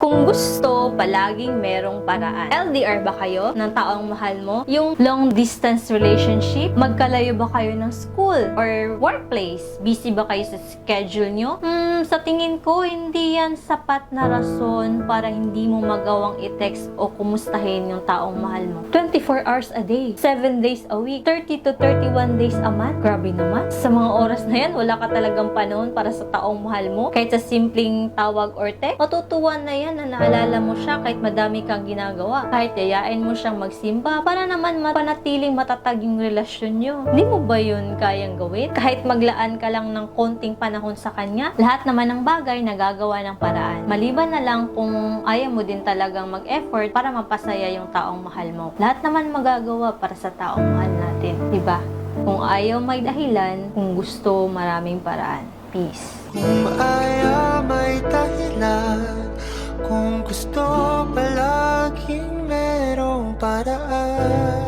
Kung gusto, palaging merong paraan. LDR ba kayo ng taong mahal mo? Yung long distance relationship? Magkalayo ba kayo ng school or workplace? Busy ba kayo sa schedule nyo? Sa tingin ko, hindi yan sapat na rason para hindi mo magawang i-text o kumustahin yung taong mahal mo. 24 hours a day, 7 days a week, 30 to 31 days a month. Grabe naman. Sa mga oras na yan, wala ka talagang panahon para sa taong mahal mo. Kahit sa simpleng tawag or text, matutuwa na yan na naalala mo siya kahit madami kang ginagawa. Kahit yayain mo siyang magsimba para naman mapanatiling matatag yung relasyon nyo. Hindi mo ba yun kayang gawin? Kahit maglaan ka lang ng konting panahon sa kanya, lahat naman ng bagay nagagawa ng paraan. Maliban na lang kung ayaw mo din talagang mag-effort para mapasaya yung taong mahal mo. Lahat naman magagawa para sa taong mahal natin. Diba? Kung ayaw may dahilan, kung gusto maraming paraan. Peace. Kung ayaw may dahilan, kung gusto palaging merong paraan.